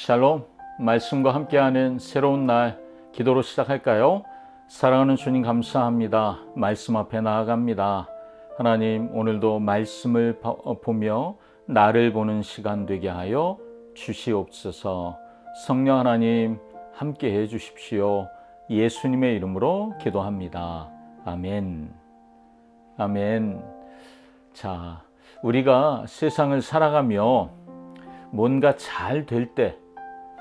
샬롬, 말씀과 함께하는 새로운 날 기도로 시작할까요? 사랑하는 주님 감사합니다. 말씀 앞에 나아갑니다. 하나님, 오늘도 말씀을 보며 나를 보는 시간 되게 하여 주시옵소서. 성령 하나님 함께해 주십시오. 예수님의 이름으로 기도합니다. 아멘. 아멘. 자, 우리가 세상을 살아가며 뭔가 잘 될 때,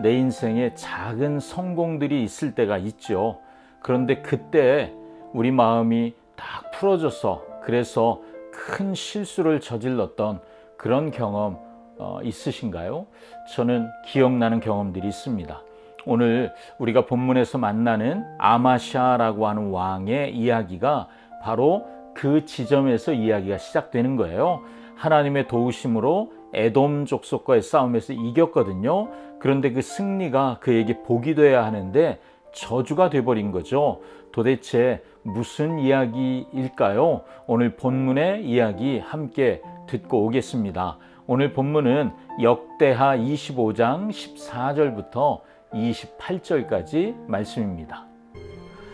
내 인생에 작은 성공들이 있을 때가 있죠. 그런데 그때 우리 마음이 딱 풀어져서, 그래서 큰 실수를 저질렀던 그런 경험 있으신가요? 저는 기억나는 경험들이 있습니다. 오늘 우리가 본문에서 만나는 아마샤라고 하는 왕의 이야기가 바로 그 지점에서 이야기가 시작되는 거예요. 하나님의 도우심으로 에돔 족속과의 싸움에서 이겼거든요. 그런데 그 승리가 그에게 복이 되어야 하는데 저주가 돼버린 거죠. 도대체 무슨 이야기일까요? 오늘 본문의 이야기 함께 듣고 오겠습니다. 오늘 본문은 역대하 25장 14절부터 28절까지 말씀입니다.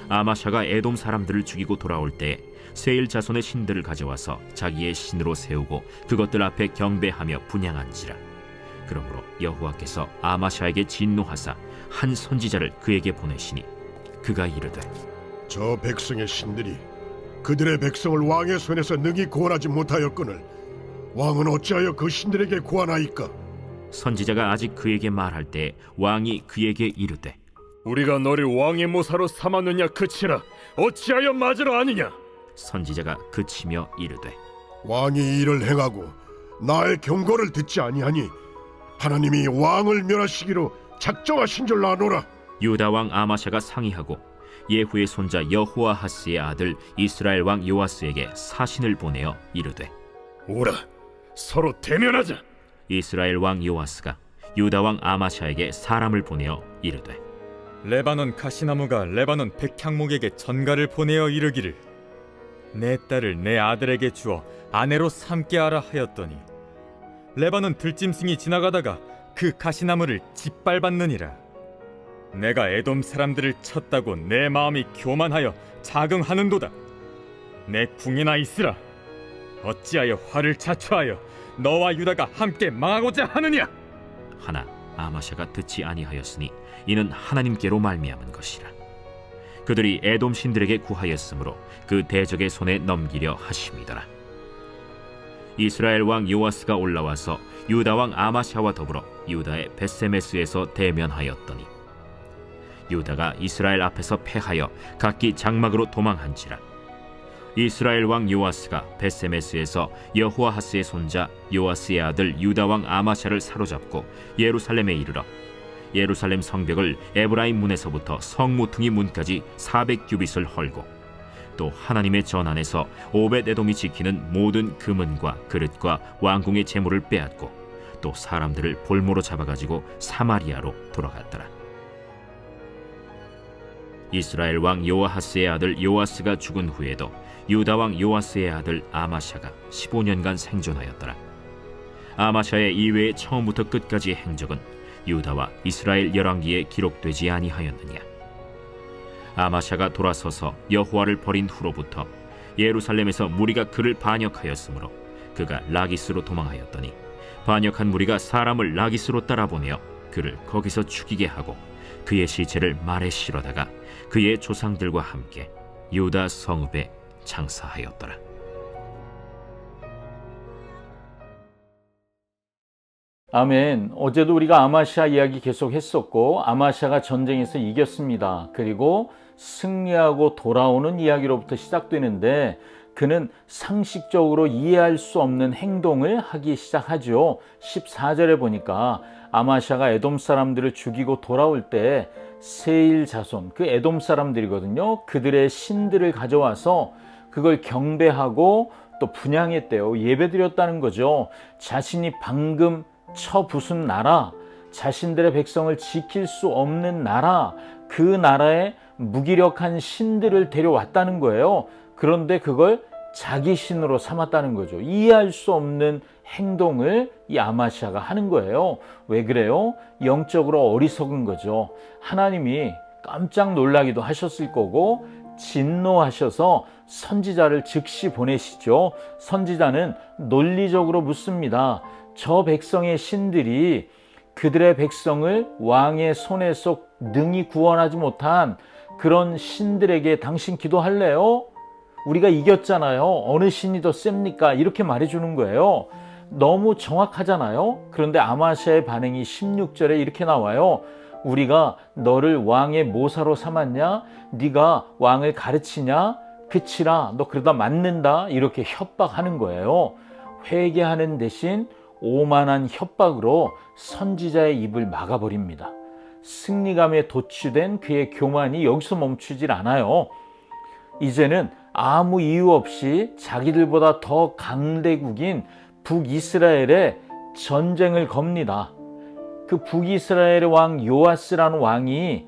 아마샤가 에돔 사람들을 죽이고 돌아올 때 세일 자손의 신들을 가져와서 자기의 신으로 세우고 그것들 앞에 경배하며 분향한지라. 그러므로 여호와께서 아마샤에게 진노하사 한 선지자를 그에게 보내시니 그가 이르되, 저 백성의 신들이 그들의 백성을 왕의 손에서 능히 구원하지 못하였거늘 왕은 어찌하여 그 신들에게 구하나이까? 선지자가 아직 그에게 말할 때 왕이 그에게 이르되, 우리가 너를 왕의 모사로 삼았느냐 그치라. 어찌하여 맞으라 하느냐? 선지자가 그치며 이르되, 왕이 이를 행하고 나의 경고를 듣지 아니하니 하나님이 왕을 멸하시기로 작정하신 줄 아노라. 유다 왕 아마샤가 상의하고 예후의 손자 여호아하스의 아들 이스라엘 왕 요아스에게 사신을 보내어 이르되, 오라, 서로 대면하자. 이스라엘 왕 요아스가 유다 왕 아마샤에게 사람을 보내어 이르되, 레바논 가시나무가 레바논 백향목에게 전가를 보내어 이르기를 내 딸을 내 아들에게 주어 아내로 삼게 하라 하였더니 레바논 들짐승이 지나가다가 그 가시나무를 짓밟았느니라. 내가 에돔 사람들을 쳤다고 내 마음이 교만하여 자긍하는도다. 내 궁이나 있으라. 어찌하여 화를 자초하여 너와 유다가 함께 망하고자 하느냐? 하나 아마샤가 듣지 아니하였으니 이는 하나님께로 말미암은 것이라. 그들이 에돔 신들에게 구하였으므로 그 대적의 손에 넘기려 하심이더라. 이스라엘 왕 요아스가 올라와서 유다 왕 아마샤와 더불어 유다의 벳세메스에서 대면하였더니 유다가 이스라엘 앞에서 패하여 각기 장막으로 도망한지라. 이스라엘 왕 요아스가 벳세메스에서 여호아하스의 손자 요아스의 아들 유다 왕 아마샤를 사로잡고 예루살렘에 이르러 예루살렘 성벽을 에브라임 문에서부터 성무퉁이 문까지 400규빗을 헐고 또 하나님의 전 안에서 오벳에돔이 지키는 모든 금은과 그릇과 왕궁의 재물을 빼앗고 또 사람들을 볼모로 잡아가지고 사마리아로 돌아갔더라. 이스라엘 왕 요아하스의 아들 요아스가 죽은 후에도 유다 왕 요아스의 아들 아마샤가 15년간 생존하였더라. 아마샤의 이외의 처음부터 끝까지의 행적은 유다와 이스라엘 열왕기에 기록되지 아니하였느냐. 아마샤가 돌아서서 여호와를 버린 후로부터 예루살렘에서 무리가 그를 반역하였으므로 그가 라기스로 도망하였더니 반역한 무리가 사람을 라기스로 따라보내어 그를 거기서 죽이게 하고 그의 시체를 말에 실어다가 그의 조상들과 함께 유다 성읍에 장사하였더라. 아멘. 어제도 우리가 아마샤 이야기 계속 했었고, 아마샤가 전쟁에서 이겼습니다. 그리고 승리하고 돌아오는 이야기로부터 시작되는데, 그는 상식적으로 이해할 수 없는 행동을 하기 시작하죠. 14절에 보니까 아마샤가 에돔 사람들을 죽이고 돌아올 때 세일 자손, 그 에돔 사람들이거든요. 그들의 신들을 가져와서 그걸 경배하고 또 분향했대요. 예배드렸다는 거죠. 자신이 방금 쳐부순 나라, 자신들의 백성을 지킬 수 없는 나라, 그 나라에 무기력한 신들을 데려왔다는 거예요. 그런데 그걸 자기 신으로 삼았다는 거죠. 이해할 수 없는 행동을 이 아마시아가 하는 거예요. 왜 그래요? 영적으로 어리석은 거죠. 하나님이 깜짝 놀라기도 하셨을 거고 진노하셔서 선지자를 즉시 보내시죠. 선지자는 논리적으로 묻습니다. 저 백성의 신들이 그들의 백성을 왕의 손에서 능히 구원하지 못한 그런 신들에게 당신 기도할래요? 우리가 이겼잖아요. 어느 신이 더 셉니까? 이렇게 말해주는 거예요. 너무 정확하잖아요. 그런데 아마시아의 반응이 16절에 이렇게 나와요. 우리가 너를 왕의 모사로 삼았냐? 네가 왕을 가르치냐? 그치라, 너 그러다 맞는다. 이렇게 협박하는 거예요. 회개하는 대신 오만한 협박으로 선지자의 입을 막아버립니다. 승리감에 도취된 그의 교만이 여기서 멈추질 않아요. 이제는 아무 이유 없이 자기들보다 더 강대국인 북이스라엘에 전쟁을 겁니다. 그 북이스라엘의 왕 요아스라는 왕이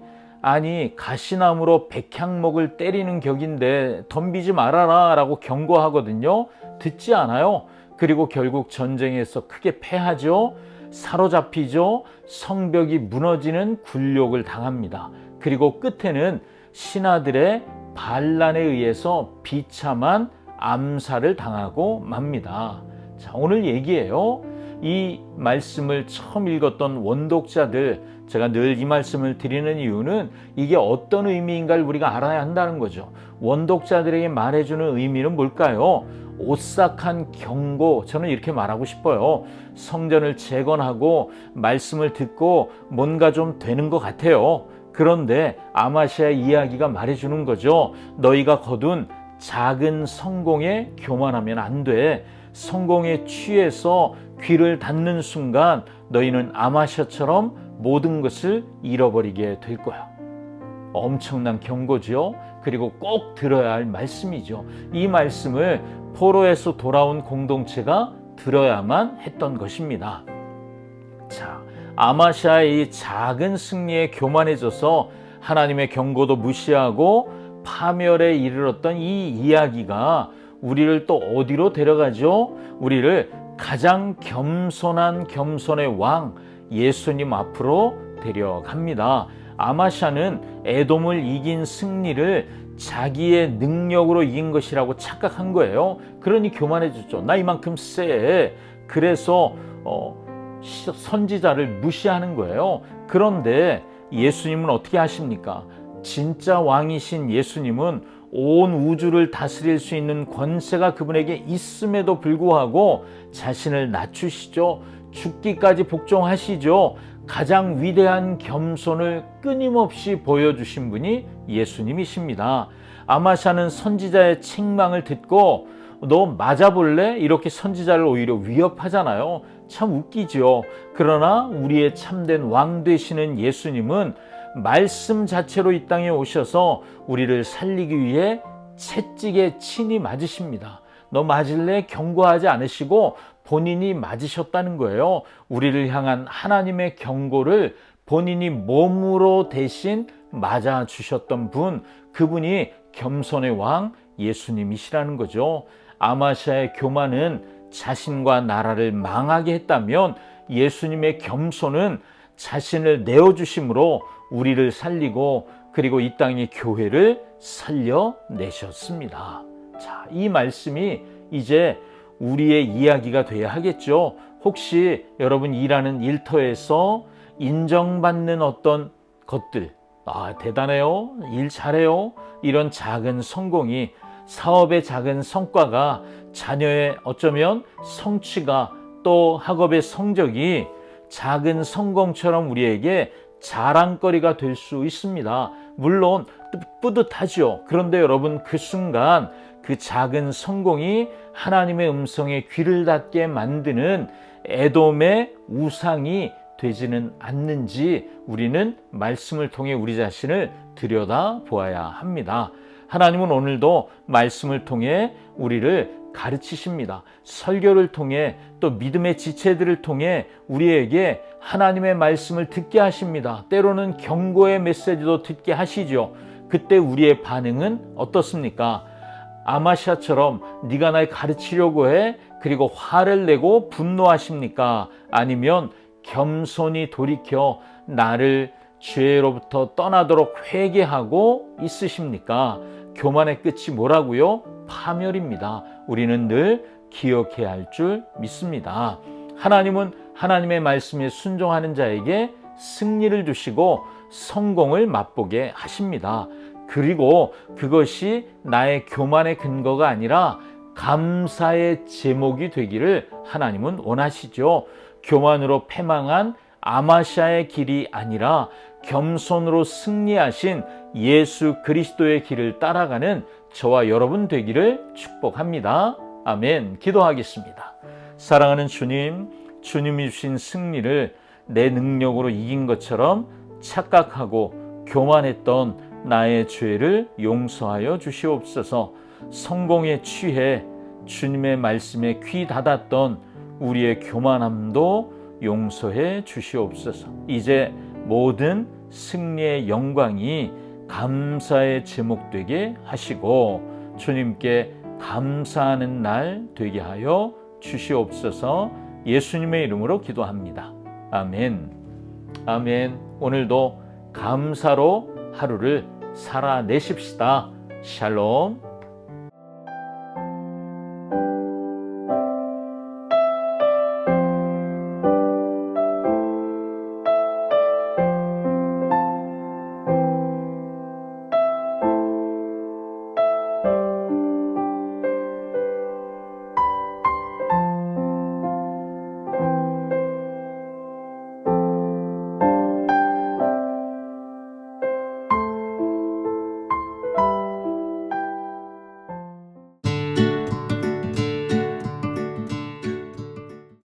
가시나무로 백향목을 때리는 격인데 덤비지 말아라 라고 경고하거든요. 듣지 않아요. 그리고 결국 전쟁에서 크게 패하죠. 사로잡히죠. 성벽이 무너지는 굴욕을 당합니다. 그리고 끝에는 신하들의 반란에 의해서 비참한 암살을 당하고 맙니다. 자, 오늘 얘기예요. 이 말씀을 처음 읽었던 원독자들, 제가 늘 이 말씀을 드리는 이유는 이게 어떤 의미인가를 우리가 알아야 한다는 거죠. 원독자들에게 말해주는 의미는 뭘까요? 오싹한 경고, 저는 이렇게 말하고 싶어요. 성전을 재건하고 말씀을 듣고 뭔가 좀 되는 것 같아요. 그런데 아마시아 이야기가 말해주는 거죠. 너희가 거둔 작은 성공에 교만하면 안 돼. 성공에 취해서 귀를 닫는 순간 너희는 아마시아처럼 모든 것을 잃어버리게 될 거야. 엄청난 경고죠. 그리고 꼭 들어야 할 말씀이죠. 이 말씀을 포로에서 돌아온 공동체가 들어야만 했던 것입니다. 자, 아마시아의 이 작은 승리에 교만해져서 하나님의 경고도 무시하고 파멸에 이르렀던 이 이야기가 우리를 또 어디로 데려가죠? 우리를 가장 겸손의 왕 예수님 앞으로 데려갑니다. 아마시아는 에돔을 이긴 승리를 자기의 능력으로 이긴 것이라고 착각한 거예요. 그러니 교만해졌죠. 나 이만큼 세. 그래서 선지자를 무시하는 거예요. 그런데 예수님은 어떻게 하십니까? 진짜 왕이신 예수님은 온 우주를 다스릴 수 있는 권세가 그분에게 있음에도 불구하고 자신을 낮추시죠. 죽기까지 복종하시죠. 가장 위대한 겸손을 끊임없이 보여주신 분이 예수님이십니다. 아마시아는 선지자의 책망을 듣고 너 맞아볼래? 이렇게 선지자를 오히려 위협하잖아요. 참 웃기죠. 그러나 우리의 참된 왕 되시는 예수님은 말씀 자체로 이 땅에 오셔서 우리를 살리기 위해 채찍에 친히 맞으십니다. 너 맞을래? 경고하지 않으시고 본인이 맞으셨다는 거예요. 우리를 향한 하나님의 경고를 본인이 몸으로 대신 맞아주셨던 분, 그분이 겸손의 왕 예수님이시라는 거죠. 아마시아의 교만은 자신과 나라를 망하게 했다면 예수님의 겸손은 자신을 내어주심으로 우리를 살리고 그리고 이 땅의 교회를 살려내셨습니다. 자, 이 말씀이 이제 우리의 이야기가 돼야 하겠죠. 혹시 여러분 일하는 일터에서 인정받는 어떤 것들, 대단해요, 일 잘해요, 이런 작은 성공이, 사업의 작은 성과가, 자녀의 어쩌면 성취가, 또 학업의 성적이 작은 성공처럼 우리에게 자랑거리가 될 수 있습니다. 물론 뿌듯하죠. 그런데 여러분, 그 순간 그 작은 성공이 하나님의 음성에 귀를 닫게 만드는 에돔의 우상이 되지는 않는지 우리는 말씀을 통해 우리 자신을 들여다 보아야 합니다. 하나님은 오늘도 말씀을 통해 우리를 가르치십니다. 설교를 통해 또 믿음의 지체들을 통해 우리에게 하나님의 말씀을 듣게 하십니다. 때로는 경고의 메시지도 듣게 하시죠. 그때 우리의 반응은 어떻습니까? 아마시아처럼 네가 날 가르치려고 해? 그리고 화를 내고 분노하십니까? 아니면 겸손히 돌이켜 나를 죄로부터 떠나도록 회개하고 있으십니까? 교만의 끝이 뭐라고요? 파멸입니다. 우리는 늘 기억해야 할 줄 믿습니다. 하나님은 하나님의 말씀에 순종하는 자에게 승리를 주시고 성공을 맛보게 하십니다. 그리고 그것이 나의 교만의 근거가 아니라 감사의 제목이 되기를 하나님은 원하시죠. 교만으로 패망한 아마시아의 길이 아니라 겸손으로 승리하신 예수 그리스도의 길을 따라가는 저와 여러분 되기를 축복합니다. 아멘. 기도하겠습니다. 사랑하는 주님, 주님이 주신 승리를 내 능력으로 이긴 것처럼 착각하고 교만했던 나의 죄를 용서하여 주시옵소서. 성공에 취해 주님의 말씀에 귀 닫았던 우리의 교만함도 용서해 주시옵소서. 이제 모든 승리의 영광이 감사의 제목 되게 하시고 주님께 감사하는 날 되게 하여 주시옵소서. 예수님의 이름으로 기도합니다. 아멘. 아멘. 오늘도 감사로 하루를 살아내십시다. 샬롬.